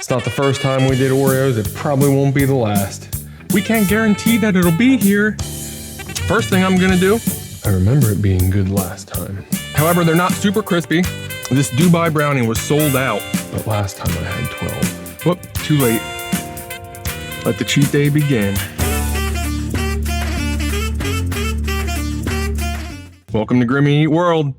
It's not the first time we did Oreos, it probably won't be the last. We can't guarantee that it'll be here. First thing I'm gonna do, I remember it being good last time. However, they're not super crispy. This Dubai brownie was sold out, but last time I had 12. Whoop, too late. Let the cheat day begin. Welcome to Grimmy Eat World.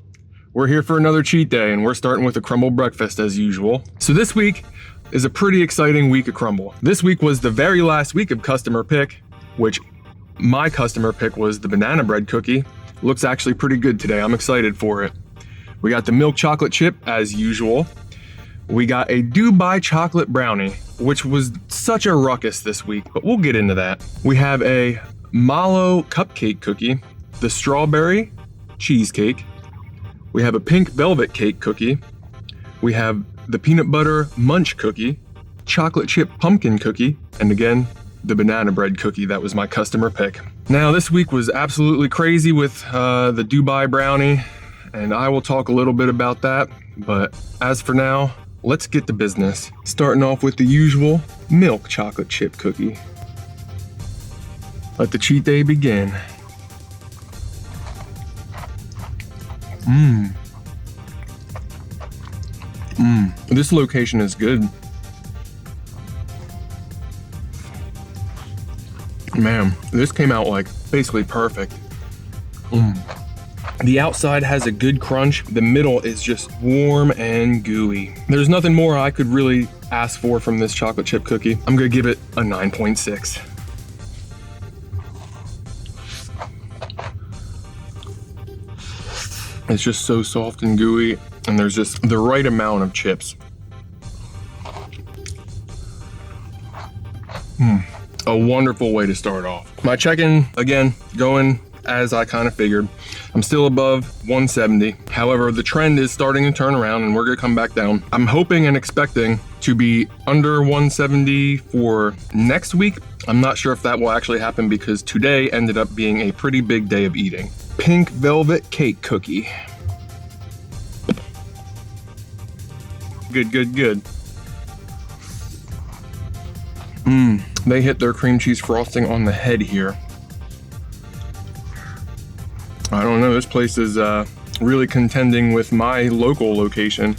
We're here for another cheat day, and we're starting with a Crumbl breakfast as usual. So this week is a pretty exciting week of Crumbl. This week was the very last week of customer pick, which my customer pick was the banana bread cookie. Looks actually pretty good today. I'm excited for it. We got the milk chocolate chip as usual. We got a Dubai chocolate brownie, which was such a ruckus this week, but we'll get into that. We have a Mallow cupcake cookie, the strawberry cheesecake. We have a pink velvet cake cookie. We have the peanut butter Munch cookie, chocolate chip pumpkin cookie, and again, the banana bread cookie. That was my customer pick. Now this week was absolutely crazy with the Dubai brownie, and I will talk a little bit about that. But as for now, let's get to business. Starting off with the usual milk chocolate chip cookie. Let the cheat day begin. This location is good. Man, this came out like basically perfect. The outside has a good crunch. The middle is just warm and gooey. There's nothing more I could really ask for from this chocolate chip cookie. I'm gonna give it a 9.6. It's just so soft and gooey, and there's just the right amount of chips. A wonderful way to start off. My check-in, again, going as I kind of figured. I'm still above 170. However, the trend is starting to turn around and we're gonna come back down. I'm hoping and expecting to be under 170 for next week. I'm not sure if that will actually happen because today ended up being a pretty big day of eating. Pink velvet cake cookie. Good, good, good. They hit their cream cheese frosting on the head here. I don't know, this place is really contending with my local location.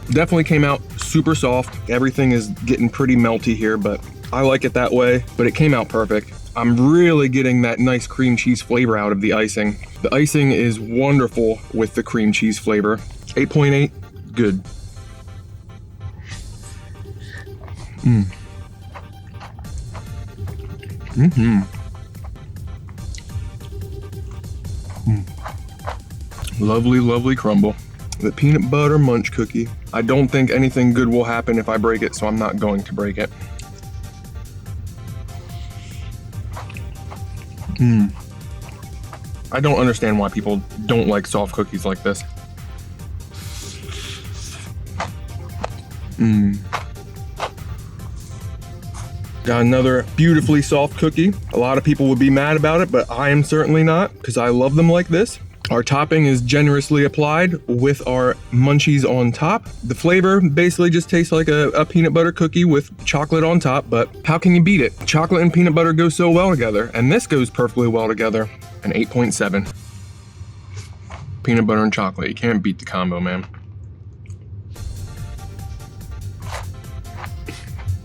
Definitely came out super soft. Everything is getting pretty melty here, but I like it that way, but it came out perfect. I'm really getting that nice cream cheese flavor out of the icing. The icing is wonderful with the cream cheese flavor. 8.8, good. Lovely, lovely Crumbl. The peanut butter Munch cookie. I don't think anything good will happen if I break it, so I'm not going to break it. I don't understand why people don't like soft cookies like this. Got another beautifully soft cookie. A lot of people would be mad about it, but I am certainly not, because I love them like this. Our topping is generously applied with our munchies on top. The flavor basically just tastes like a peanut butter cookie with chocolate on top, but how can you beat it? Chocolate and peanut butter go so well together, and this goes perfectly well together. An 8.7. Peanut butter and chocolate, you can't beat the combo, man.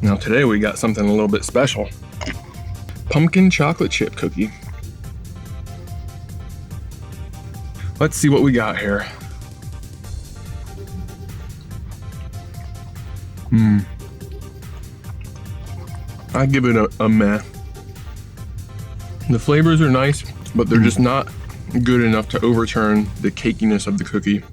Now today we got something a little bit special. Pumpkin chocolate chip cookie. Let's see what we got here. I give it a meh. The flavors are nice, but they're just not good enough to overturn the cakiness of the cookie.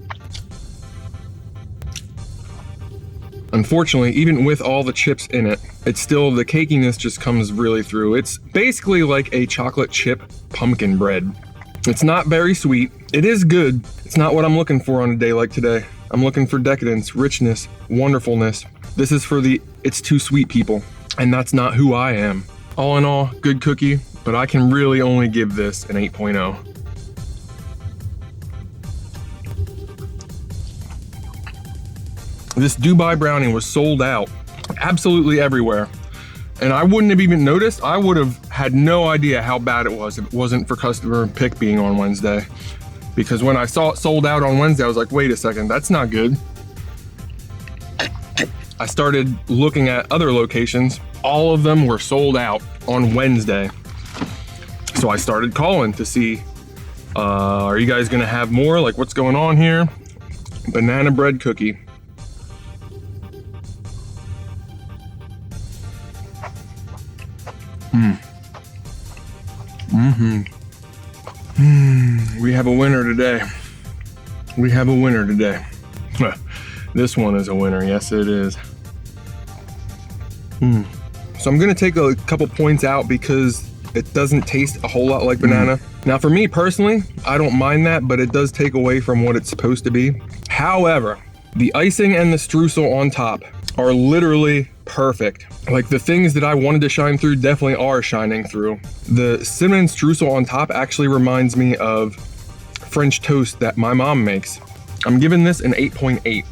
Unfortunately, even with all the chips in it, it's still, the cakiness just comes really through. It's basically like a chocolate chip pumpkin bread. It's not very sweet. It is good. It's not what I'm looking for on a day like today. I'm looking for decadence, richness, wonderfulness. This is for the it's too sweet people, and that's not who I am. All in all, good cookie, but I can really only give this an 8.0. This Dubai brownie was sold out absolutely everywhere. And I wouldn't have even noticed. I would have had no idea how bad it was if it wasn't for customer pick being on Wednesday. Because when I saw it sold out on Wednesday, I was like, wait a second, that's not good. I started looking at other locations. All of them were sold out on Wednesday. So I started calling to see, are you guys gonna have more? Like, what's going on here? Banana bread cookie. We have a winner today. We have a winner today. This one is a winner, yes it is. So I'm gonna take a couple points out because it doesn't taste a whole lot like banana. Now for me personally, I don't mind that, but it does take away from what it's supposed to be. However, the icing and the streusel on top are literally perfect. Like the things that I wanted to shine through definitely are shining through. The cinnamon streusel on top actually reminds me of French toast that my mom makes. I'm giving this an 8.8.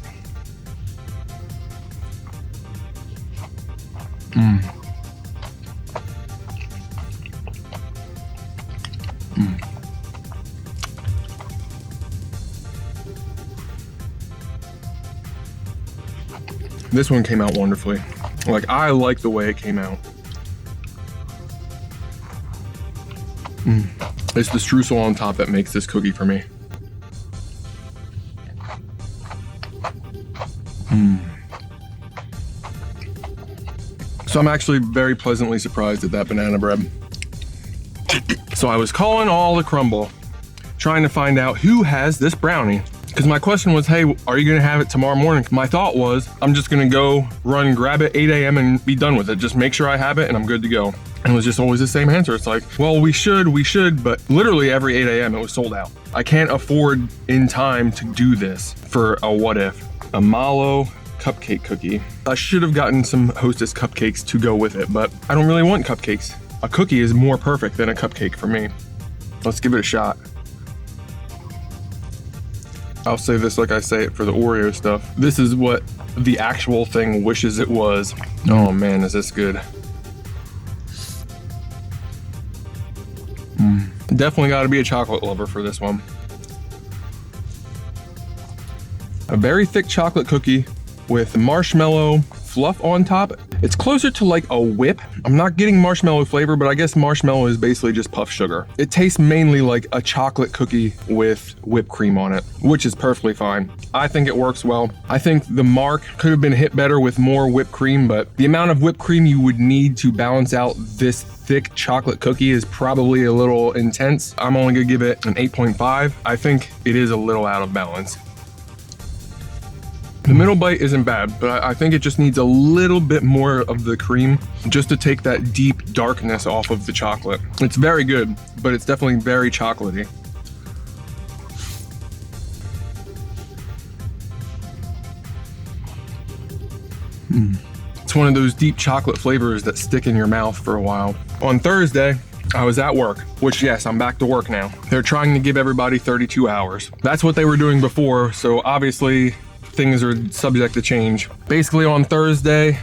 This one came out wonderfully. Like, I like the way it came out. It's the streusel on top that makes this cookie for me. So I'm actually very pleasantly surprised at that banana bread. So I was calling all the Crumbl, trying to find out who has this brownie. Because my question was, hey, are you gonna have it tomorrow morning? My thought was, I'm just gonna go run, grab it 8 a.m. and be done with it. Just make sure I have it and I'm good to go. And it was just always the same answer. It's like, well, we should, but literally every 8 a.m. it was sold out. I can't afford in time to do this for a what if. A Mallow cupcake cookie. I should have gotten some Hostess cupcakes to go with it, but I don't really want cupcakes. A cookie is more perfect than a cupcake for me. Let's give it a shot. I'll say this like I say it for the Oreo stuff. This is what the actual thing wishes it was. Oh man, is this good. Definitely gotta be a chocolate lover for this one. A very thick chocolate cookie with marshmallow fluff on top. It's closer to like a whip. I'm not getting marshmallow flavor, but I guess marshmallow is basically just puff sugar. It tastes mainly like a chocolate cookie with whipped cream on it, which is perfectly fine. I think it works well. I think the mark could have been hit better with more whipped cream, but the amount of whipped cream you would need to balance out this thick chocolate cookie is probably a little intense. I'm only gonna give it an 8.5. I think it is a little out of balance. The middle bite isn't bad, but I think it just needs a little bit more of the cream just to take that deep darkness off of the chocolate. It's very good, but it's definitely very chocolatey. It's one of those deep chocolate flavors that stick in your mouth for a while. On Thursday, I was at work, which yes, I'm back to work now. They're trying to give everybody 32 hours. That's what they were doing before, so obviously things are subject to change. Basically on Thursday,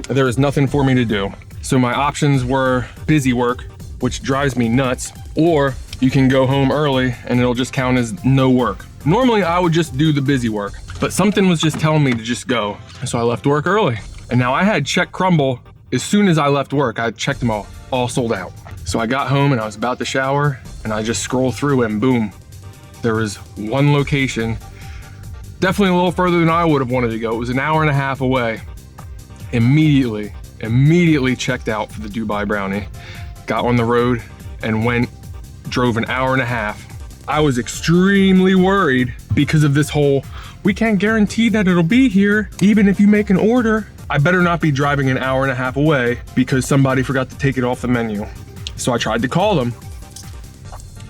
there is nothing for me to do. So my options were busy work, which drives me nuts, or you can go home early and it'll just count as no work. Normally I would just do the busy work, but something was just telling me to just go. So I left work early. And now I had checked Crumbl. As soon as I left work, I checked them all sold out. So I got home and I was about to shower and I just scrolled through and boom, there was one location. Definitely a little further than I would have wanted to go. It was an hour and a half away. Immediately checked out for the Dubai brownie. Got on the road and drove an hour and a half. I was extremely worried because of this whole, we can't guarantee that it'll be here, even if you make an order. I better not be driving an hour and a half away because somebody forgot to take it off the menu. So I tried to call them.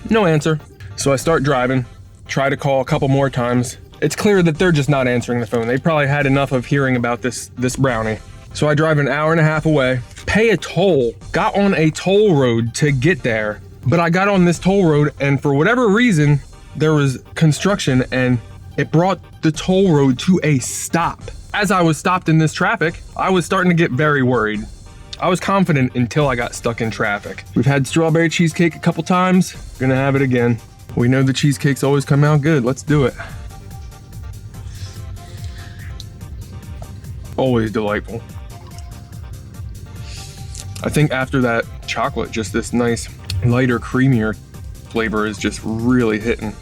No answer. So I start driving, try to call a couple more times. It's clear that they're just not answering the phone. They probably had enough of hearing about this brownie. So I drive an hour and a half away, pay a toll, got on a toll road to get there. But I got on this toll road and for whatever reason, there was construction and it brought the toll road to a stop. As I was stopped in this traffic, I was starting to get very worried. I was confident until I got stuck in traffic. We've had strawberry cheesecake a couple times, gonna have it again. We know the cheesecakes always come out good, let's do it. Always delightful. I think after that chocolate, just this nice, lighter, creamier flavor is just really hitting.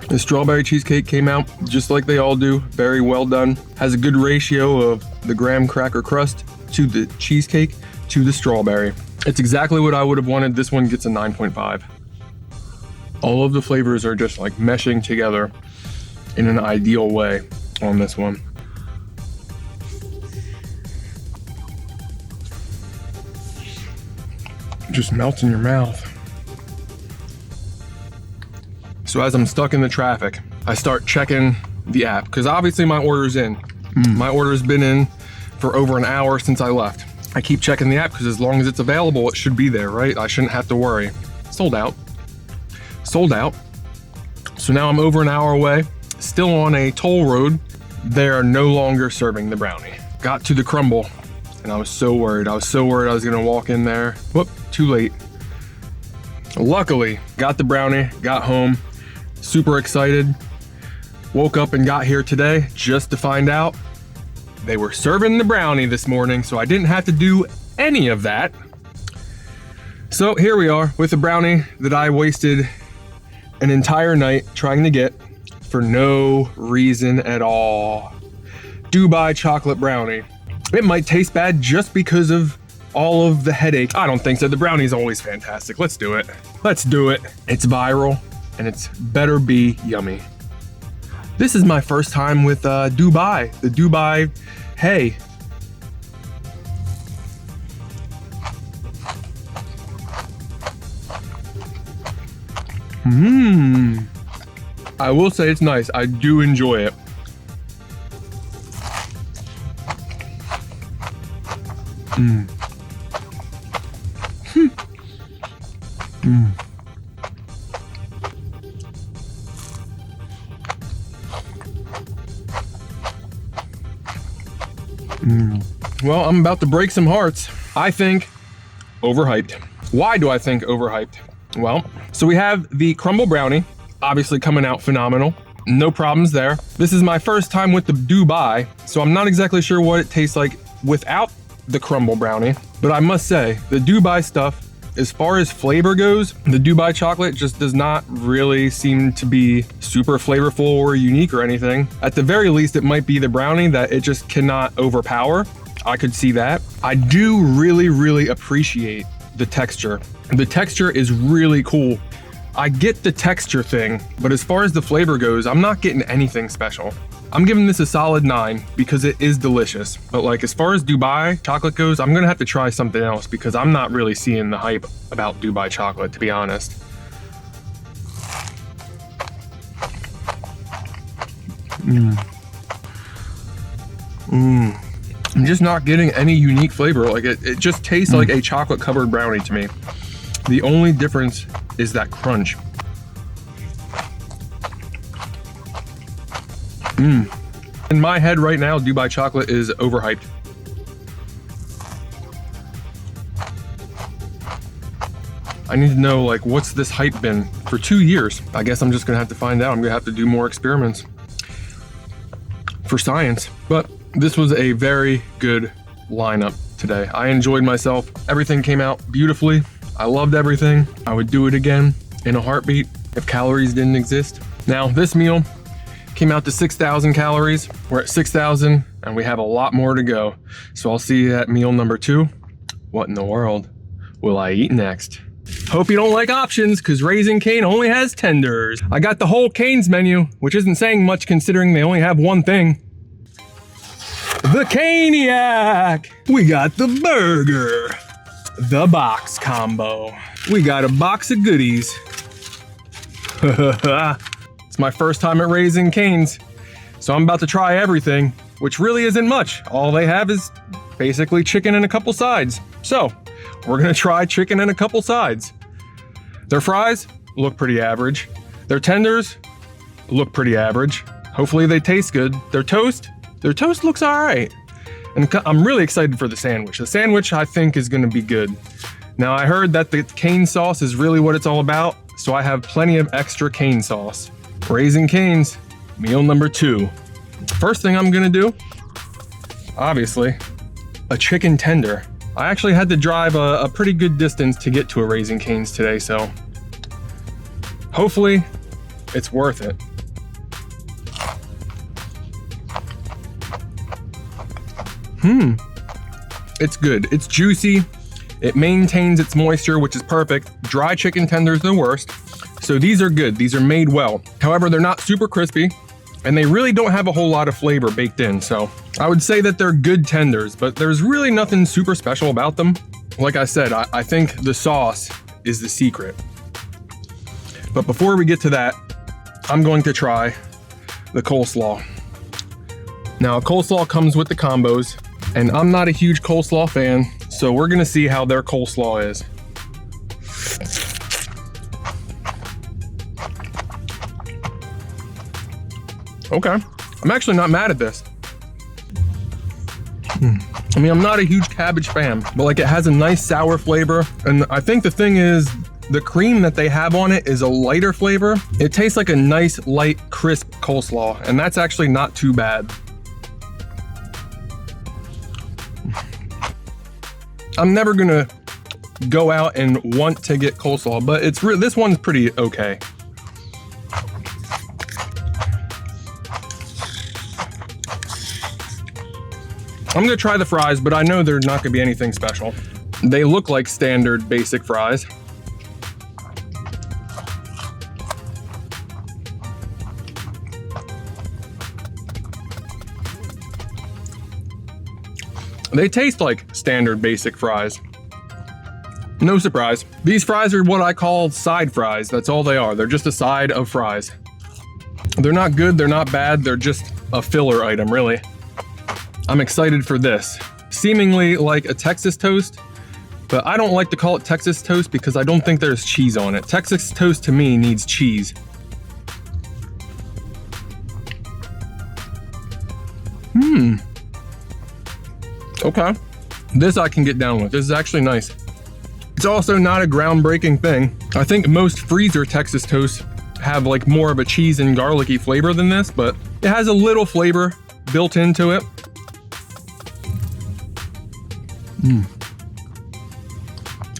The strawberry cheesecake came out just like they all do, very well done. Has a good ratio of the graham cracker crust to the cheesecake to the strawberry. It's exactly what I would have wanted. This one gets a 9.5. All of the flavors are just like meshing together in an ideal way on this one. Just melts in your mouth. So as I'm stuck in the traffic, I start checking the app because obviously my order's in. My order's been in for over an hour since I left. I keep checking the app because as long as it's available, it should be there, right? I shouldn't have to worry. Sold out. Sold out. So now I'm over an hour away, still on a toll road. They are no longer serving the brownie. Got to the Crumbl and I was so worried. I was so worried I was gonna walk in there. Whoop, too late. Luckily, got the brownie, got home. Super excited. Woke up and got here today just to find out they were serving the brownie this morning, so I didn't have to do any of that. So here we are with a brownie that I wasted an entire night trying to get for no reason at all. Dubai chocolate brownie. It might taste bad just because of all of the headache. I don't think so. The brownie's always fantastic. Let's do it. Let's do it. It's viral. And it's better be yummy. This is my first time with Dubai, the Dubai Hey. I will say it's nice. I do enjoy it. Well, I'm about to break some hearts. I think overhyped. Why do I think overhyped? Well, so we have the Crumbl brownie, obviously coming out phenomenal. No problems there. This is my first time with the Dubai, so I'm not exactly sure what it tastes like without the Crumbl brownie. But I must say, the Dubai stuff, as far as flavor goes, the Dubai chocolate just does not really seem to be super flavorful or unique or anything. At the very least, it might be the brownie that it just cannot overpower. I could see that. I do really appreciate the texture. The texture is really cool. I get the texture thing, but as far as the flavor goes, I'm not getting anything special. I'm giving this a solid 9 because it is delicious. But like as far as Dubai chocolate goes, I'm gonna have to try something else because I'm not really seeing the hype about Dubai chocolate, to be honest. I'm just not getting any unique flavor. Like it just tastes like a chocolate covered brownie to me. The only difference is that crunch. In my head right now, Dubai chocolate is overhyped. I need to know, like, what's this hype been for 2 years? I guess I'm just gonna have to find out. I'm gonna have to do more experiments for science. But this was a very good lineup today. I enjoyed myself. Everything came out beautifully. I loved everything. I would do it again in a heartbeat if calories didn't exist. Now, this meal came out to 6,000 calories. We're at 6,000 and we have a lot more to go. So I'll see you at meal number 2. What in the world will I eat next? Hope you don't like options because Raising Cane only has tenders. I got the whole Cane's menu, which isn't saying much considering they only have one thing. The Caniac! We got the burger. The box combo. We got a box of goodies. It's my first time at Raising Cane's, so I'm about to try everything, which really isn't much. All they have is basically chicken and a couple sides. So, we're gonna try chicken and a couple sides. Their fries look pretty average. Their tenders, look pretty average. Hopefully they taste good. Their toast looks all right. And I'm really excited for the sandwich. The sandwich I think is gonna be good. Now I heard that the cane sauce is really what it's all about, so I have plenty of extra cane sauce. Raising Cane's, meal number 2. First thing I'm gonna do, obviously, a chicken tender. I actually had to drive a pretty good distance to get to a Raising Cane's today, so hopefully it's worth it. It's good. It's juicy. It maintains its moisture, which is perfect. Dry chicken tenders are the worst. So these are good. These are made well. However, they're not super crispy and they really don't have a whole lot of flavor baked in. So I would say that they're good tenders, but there's really nothing super special about them. Like I said, I think the sauce is the secret. But before we get to that, I'm going to try the coleslaw. Now, coleslaw comes with the combos, and I'm not a huge coleslaw fan, so we're gonna see how their coleslaw is. Okay, I'm actually not mad at this. I mean, I'm not a huge cabbage fan, but like it has a nice sour flavor, and I think the thing is, the cream that they have on it is a lighter flavor. It tastes like a nice, light, crisp coleslaw, and that's actually not too bad. I'm never gonna go out and want to get coleslaw, but this one's pretty okay. I'm gonna try the fries, but I know they're not gonna be anything special. They look like standard basic fries. They taste like standard basic fries. No surprise. These fries are what I call side fries. That's all they are. They're just a side of fries. They're not good, they're not bad, they're just a filler item, really. I'm excited for this. Seemingly like a Texas toast, but I don't like to call it Texas toast because I don't think there's cheese on it. Texas toast to me needs cheese. Okay, this I can get down with. This is actually nice. It's also not a groundbreaking thing. I think most freezer Texas toasts have like more of a cheese and garlicky flavor than this, but it has a little flavor built into it.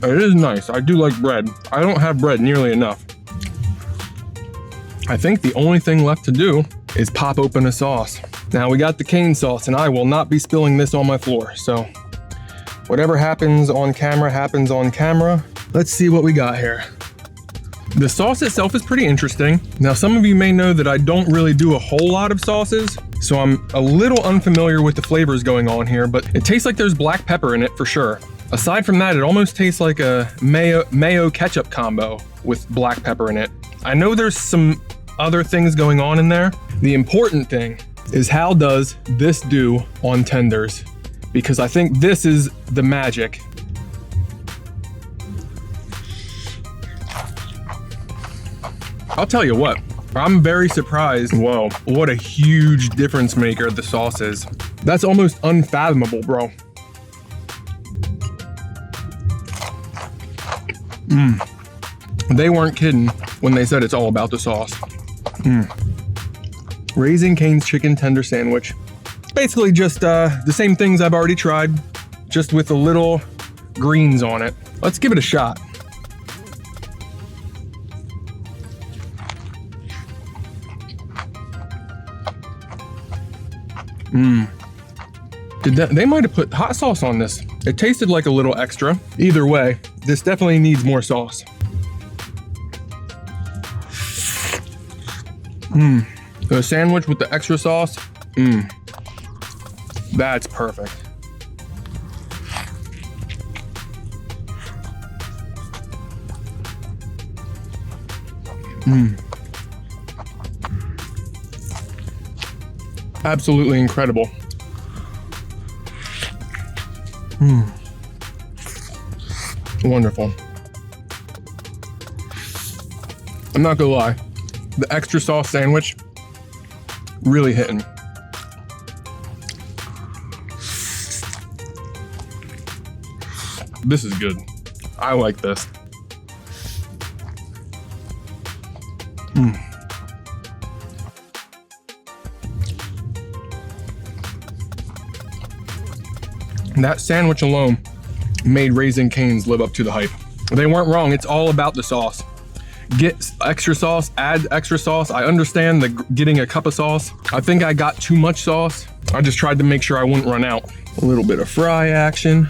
It is nice. I do like bread. I don't have bread nearly enough. I think the only thing left to do is pop open a sauce. Now we got the cane sauce, and I will not be spilling this on my floor, so whatever happens on camera happens on camera. Let's see what we got here. The sauce itself is pretty interesting. Now, some of you may know that I don't really do a whole lot of sauces, so I'm a little unfamiliar with the flavors going on here, but it tastes like there's black pepper in it for sure. Aside from that, it almost tastes like a mayo ketchup combo with black pepper in it. I know there's some other things going on in there. The important thing is, how does this do on tenders? Because I think this is the magic. I'll tell you what, I'm very surprised. Whoa, what a huge difference maker the sauce is. That's almost unfathomable, bro. They weren't kidding when they said it's all about the sauce. Raising Cane's chicken tender sandwich. Basically just the same things I've already tried, just with a little greens on it. Let's give it a shot. They might have put hot sauce on this. It tasted like a little extra. Either way, this definitely needs more sauce. The sandwich with the extra sauce, that's perfect. Absolutely incredible. Wonderful. I'm not gonna lie, The extra sauce sandwich, really hitting. This is good. I like this. That sandwich alone made Raising Cane's live up to the hype. They weren't wrong, it's all about the sauce. Get extra sauce, add extra sauce. I understand the getting a cup of sauce. I think I got too much sauce. I just tried to make sure I wouldn't run out. A little bit of fry action.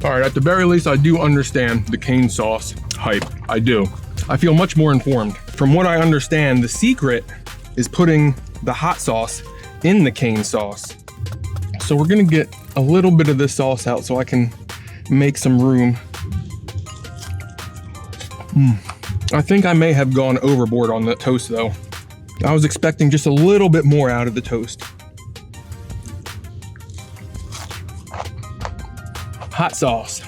All right, at the very least, I do understand the cane sauce hype. I do. I feel much more informed. From what I understand, the secret is putting the hot sauce in the cane sauce. So we're gonna get a little bit of this sauce out so I can make some room. I think I may have gone overboard on the toast though. I was expecting just a little bit more out of the toast. Hot sauce.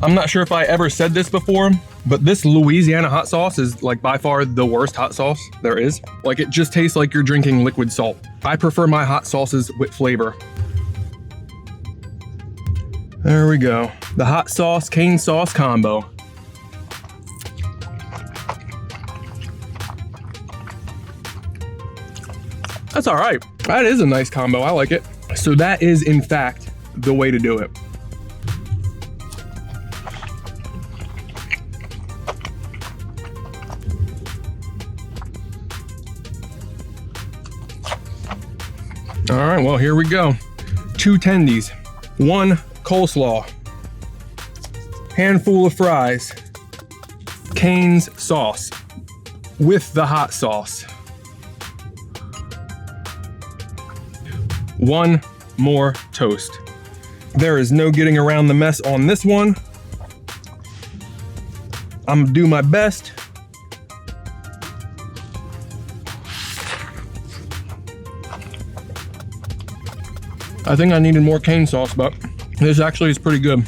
I'm not sure if I ever said this before, but this Louisiana hot sauce is like by far the worst hot sauce there is. Like it just tastes like you're drinking liquid salt. I prefer my hot sauces with flavor. There we go. The hot sauce cane sauce combo. That's all right. That is a nice combo, I like it. So that is in fact the way to do it. All right, well, here we go. 2 tendies, 1 coleslaw, handful of fries, Cane's sauce with the hot sauce. 1 more toast. There is no getting around the mess on this one. I'm gonna do my best. I think I needed more cane sauce, but this actually is pretty good.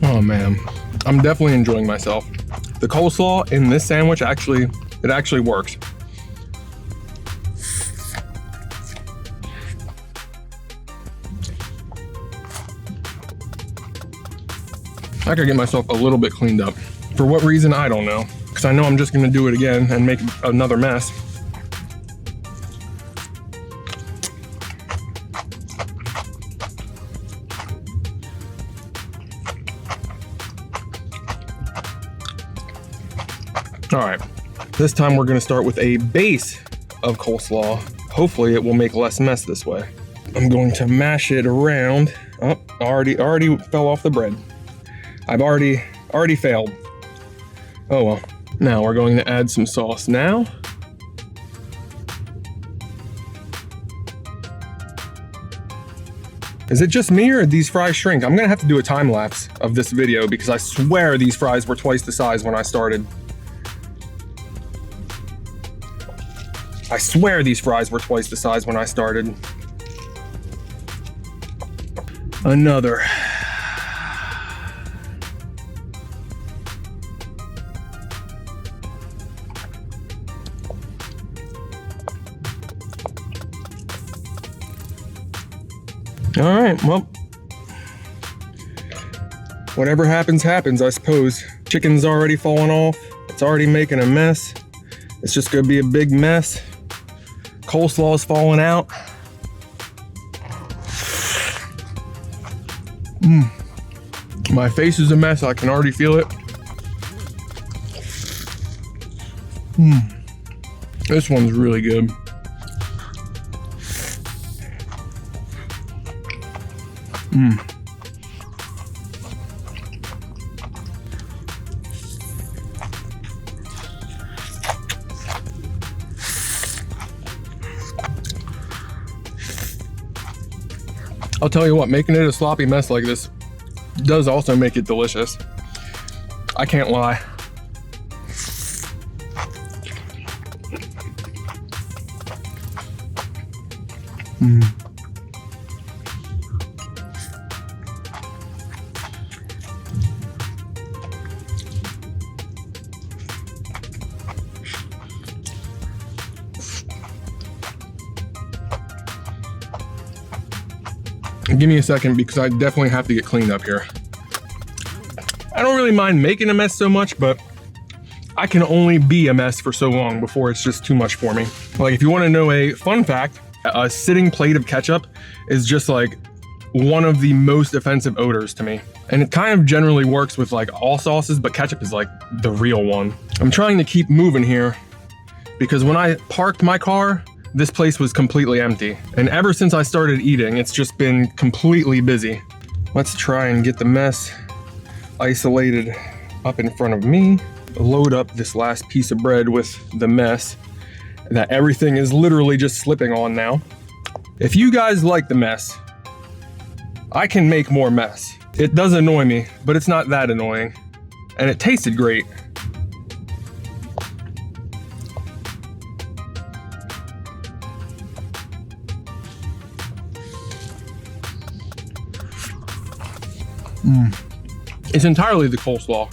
Oh man, I'm definitely enjoying myself. The coleslaw in this sandwich actually works. I could get myself a little bit cleaned up. For what reason, I don't know. Because I know I'm just gonna do it again and make another mess. All right, this time we're gonna start with a base of coleslaw. Hopefully it will make less mess this way. I'm going to mash it around. Oh, already fell off the bread. I've already failed. Oh well. Now we're going to add some sauce now. Is it just me or did these fries shrink? I'm gonna have to do a time lapse of this video because I swear these fries were twice the size when I started. I swear these fries were twice the size when I started. Another. All right, well, whatever happens, happens, I suppose. Chicken's already falling off. It's already making a mess. It's just gonna be a big mess. Coleslaw's falling out. My face is a mess. I can already feel it. This one's really good. I'll tell you what, making it a sloppy mess like this does also make it delicious. I can't lie. Give me a second because I definitely have to get cleaned up here. I don't really mind making a mess so much, but I can only be a mess for so long before it's just too much for me. Like, if you want to know a fun fact, a sitting plate of ketchup is just like one of the most offensive odors to me. And it kind of generally works with like all sauces, but ketchup is like the real one. I'm trying to keep moving here because when I parked my car, this place was completely empty. And ever since I started eating, it's just been completely busy. Let's try and get the mess isolated up in front of me. Load up this last piece of bread with the mess that everything is literally just slipping on now. If you guys like the mess, I can make more mess. It does annoy me, but it's not that annoying. And it tasted great. It's entirely the coleslaw.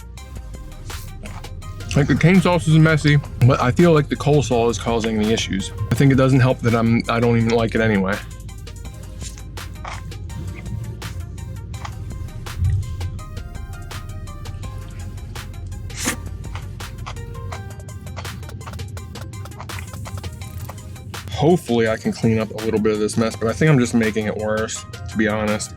Like, the cane sauce is messy, but I feel like the coleslaw is causing the issues. I think it doesn't help that I don't even like it anyway. Hopefully I can clean up a little bit of this mess, but I think I'm just making it worse, to be honest.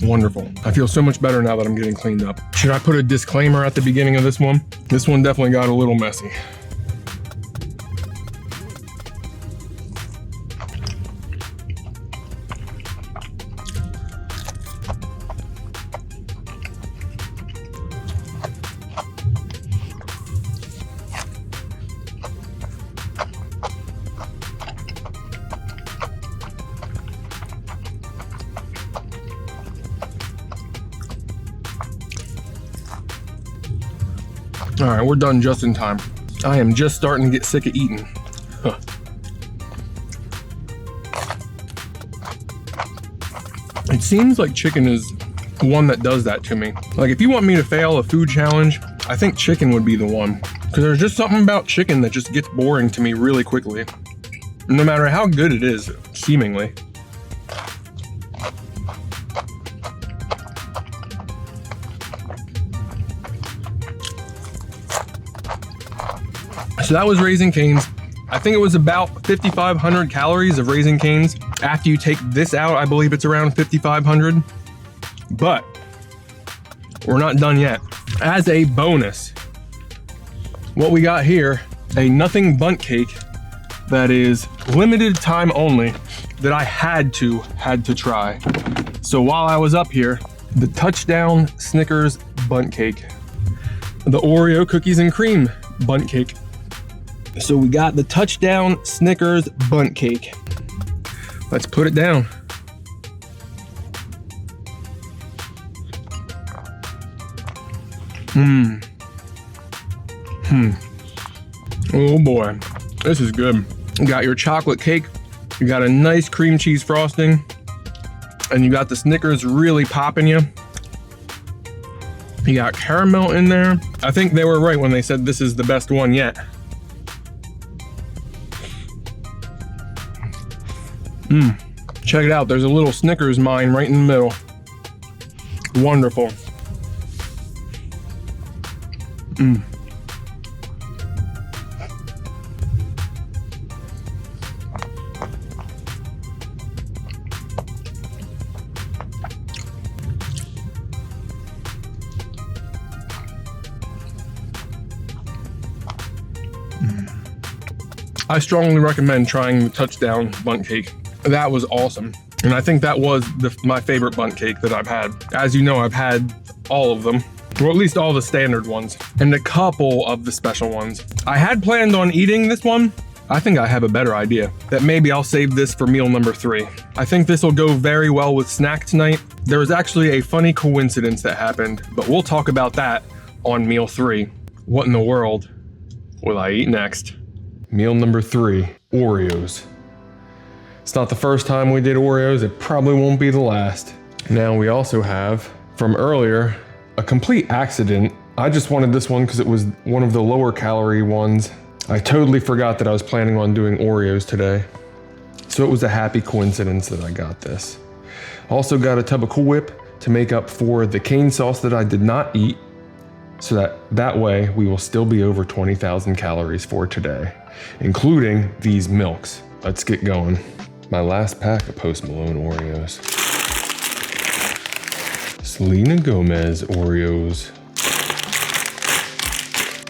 Wonderful. I feel so much better now that I'm getting cleaned up. Should I put a disclaimer at the beginning of this one? This one definitely got a little messy. All right, we're done just in time. I am just starting to get sick of eating. Huh. It seems like chicken is one that does that to me. Like, if you want me to fail a food challenge, I think chicken would be the one. Because there's just something about chicken that just gets boring to me really quickly. No matter how good it is, seemingly. So that was Raising Cane's. I think it was about 5,500 calories of Raising Cane's. After you take this out, I believe it's around 5,500. But we're not done yet. As a bonus, what we got here, a nothing bundt cake that is limited time only that I had to try. So while I was up here, the Touchdown Snickers bundt cake, the Oreo cookies and cream bundt cake. So we got the Touchdown Snickers bundt cake. Let's put it down. Oh boy, this is good. You got your chocolate cake, you got a nice cream cheese frosting, and you got the Snickers really popping you. You got caramel in there. I think they were right when they said this is the best one yet. Check it out, there's a little Snickers mine right in the middle. Wonderful. I strongly recommend trying the Touchdown bundt cake. That was awesome. And I think that was my favorite bundt cake that I've had. As you know, I've had all of them. Or at least all the standard ones, and a couple of the special ones. I had planned on eating this one. I think I have a better idea, that maybe I'll save this for meal number 3. I think this will go very well with snack tonight. There was actually a funny coincidence that happened, but we'll talk about that on meal 3. What in the world will I eat next? Meal number 3, Oreos. It's not the first time we did Oreos, it probably won't be the last. Now we also have, from earlier, a complete accident. I just wanted this one because it was one of the lower calorie ones. I totally forgot that I was planning on doing Oreos today. So it was a happy coincidence that I got this. Also got a tub of Cool Whip to make up for the cane sauce that I did not eat, so that way we will still be over 20,000 calories for today, including these milks. Let's get going. My last pack of Post Malone Oreos. Selena Gomez Oreos.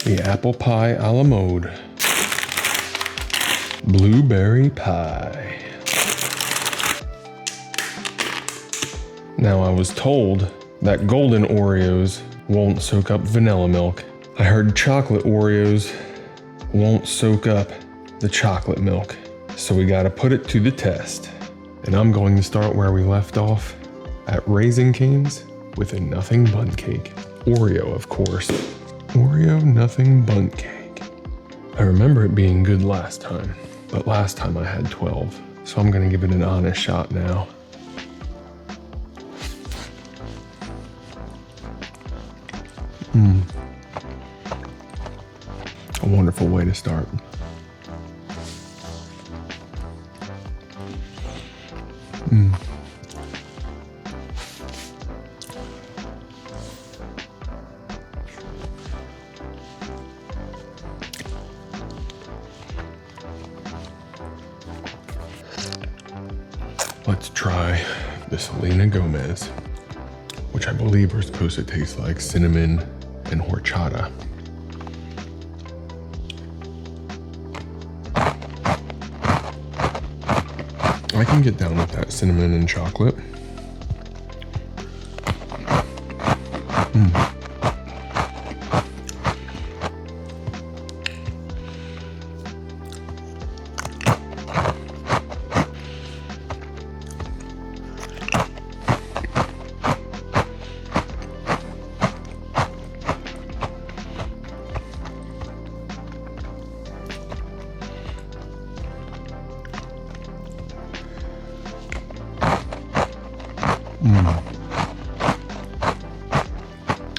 The apple pie a la mode. Blueberry pie. Now I was told that golden Oreos won't soak up vanilla milk. I heard chocolate Oreos won't soak up the chocolate milk. So we gotta put it to the test. And I'm going to start where we left off, at Raisin Cane's with a nothing Bundt cake. Oreo, of course. Oreo nothing Bundt cake. I remember it being good last time, but last time I had 12, so I'm gonna give it an honest shot now. A wonderful way to start. Let's try the Selena Gomez, which I believe are supposed to taste like cinnamon and horchata. I can get down with that cinnamon and chocolate.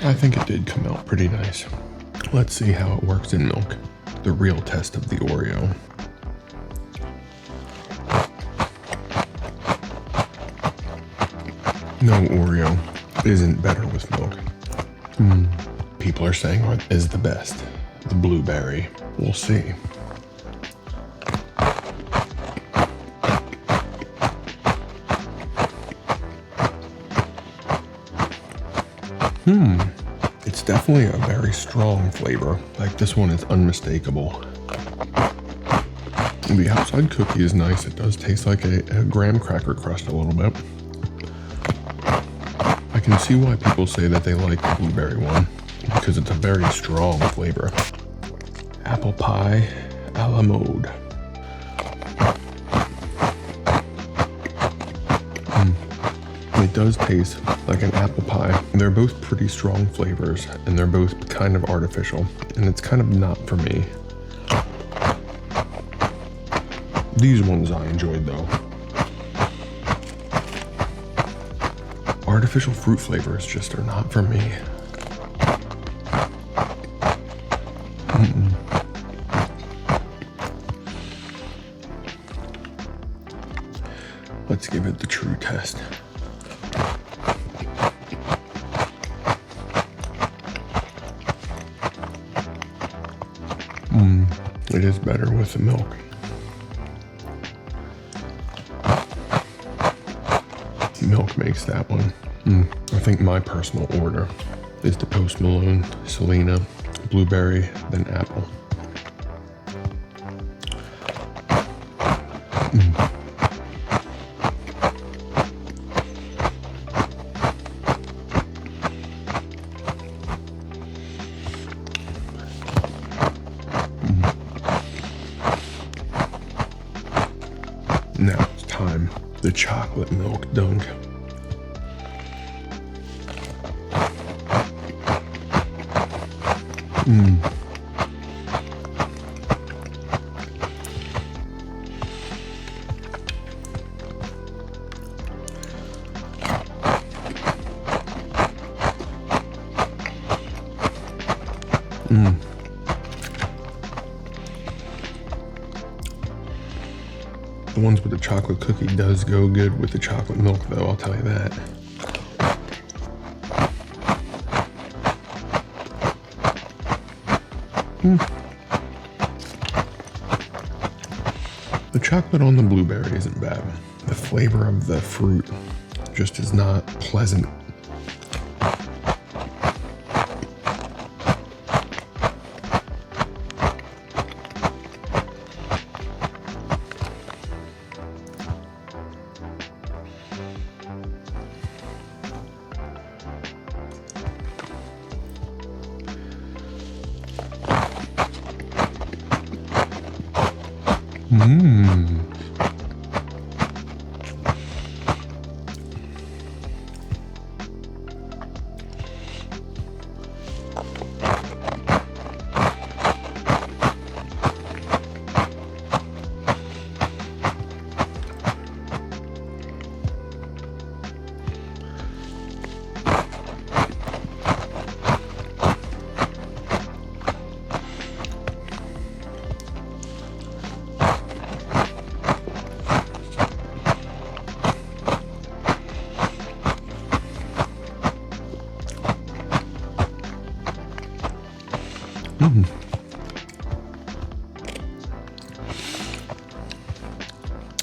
I think it did come out pretty nice. Let's see how it works in milk. The real test of the Oreo. No Oreo isn't better with milk. People are saying what is the best. The blueberry. We'll see. It's definitely a very strong flavor. Like, this one is unmistakable. The outside cookie is nice. It does taste like a graham cracker crust a little bit. I can see why people say that they like the blueberry one, because it's a very strong flavor. Apple pie a la mode. It does taste like an apple pie. They're both pretty strong flavors, and they're both kind of artificial, and it's kind of not for me. These ones I enjoyed though. Artificial fruit flavors just are not for me. Let's give it the true test. It is better with the milk. Milk makes that one. I think my personal order is the Post Malone, Selena, blueberry, then apple. Now it's time. The chocolate milk dunk. The ones with the chocolate cookie does go good with the chocolate milk, though, I'll tell you that. The chocolate on the blueberry isn't bad. The flavor of the fruit just is not pleasant.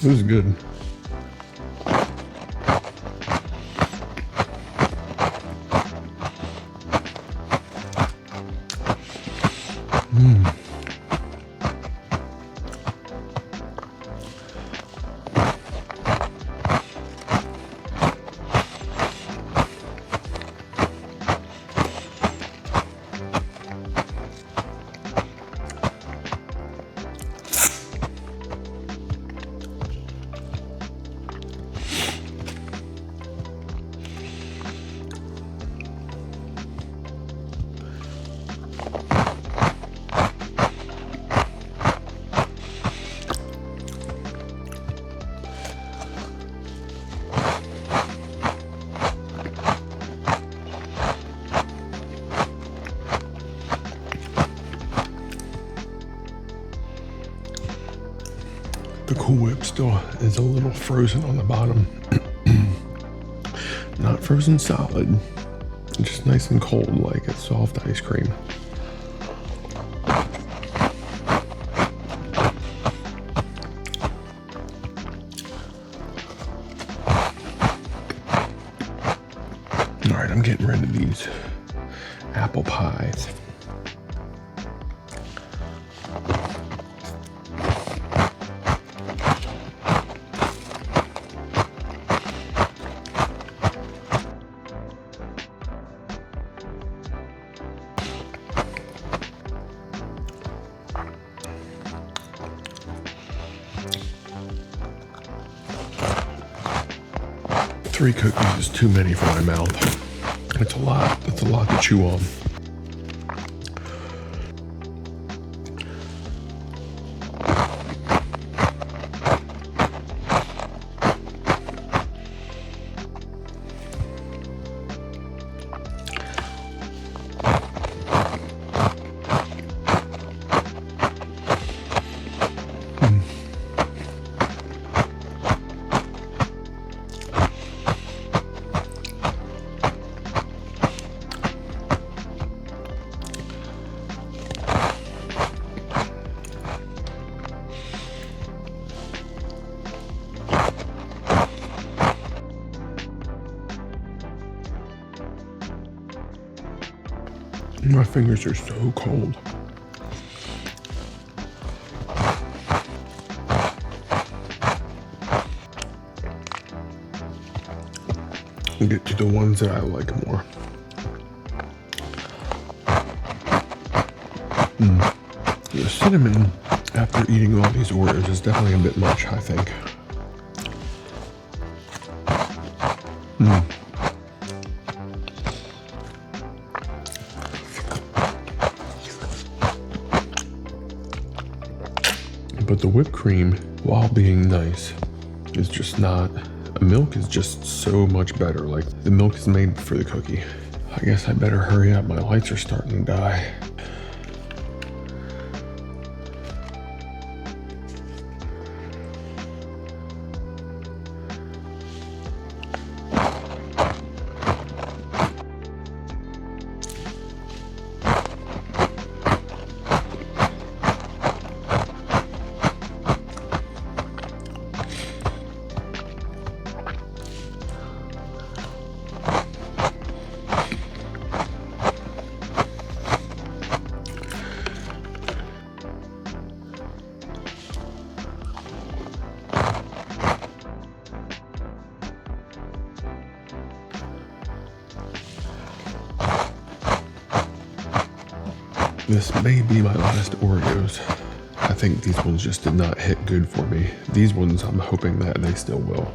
This is good. The Cool Whip still is a little frozen on the bottom. Not frozen solid, just nice and cold like a soft ice cream. All right, I'm getting rid of these apple pies. Three cookies is too many for my mouth. It's a lot. It's a lot to chew on. My fingers are so cold. I'll get to the ones that I like more. The cinnamon, after eating all these Oreos, is definitely a bit much, I think. But the whipped cream, while being nice, is just not. Milk is just so much better. Like, the milk is made for the cookie. I guess I better hurry up. My lights are starting to die. This may be my last Oreos. I think these ones just did not hit good for me. These ones, I'm hoping that they still will.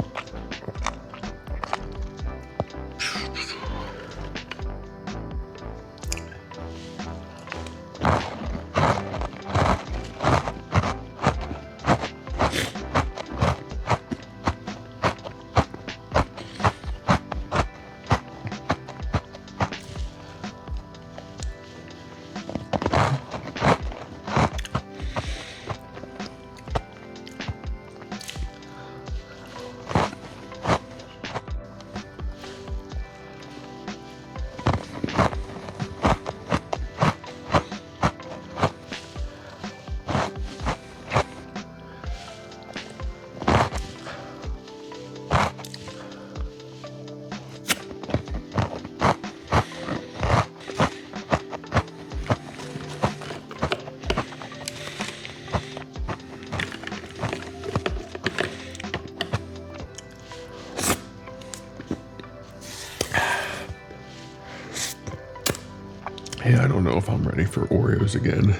Yeah, I don't know if I'm ready for Oreos again.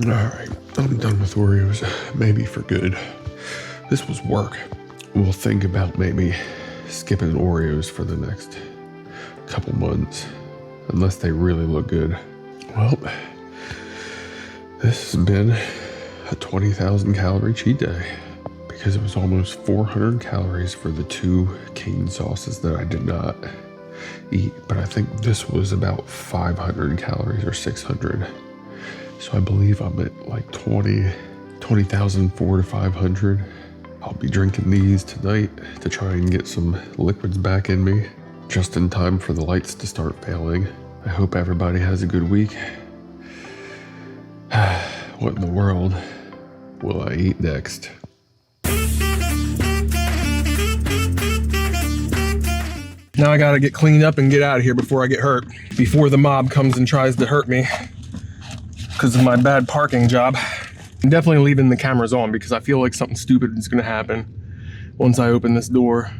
Alright, I'm done with Oreos, maybe for good. This was work. We'll think about maybe skipping Oreos for the next couple months, unless they really look good. Well, this has been a 20,000 calorie cheat day because it was almost 400 calories for the 2 cane sauces that I did not eat, but I think this was about 500 calories or 600. So I believe I'm at like 20,004 to 500. I'll be drinking these tonight to try and get some liquids back in me, just in time for the lights to start failing. I hope everybody has a good week. What in the world will I eat next? Now I gotta get cleaned up and get out of here before I get hurt. Before the mob comes and tries to hurt me because of my bad parking job. I'm definitely leaving the cameras on because I feel like something stupid is gonna happen once I open this door.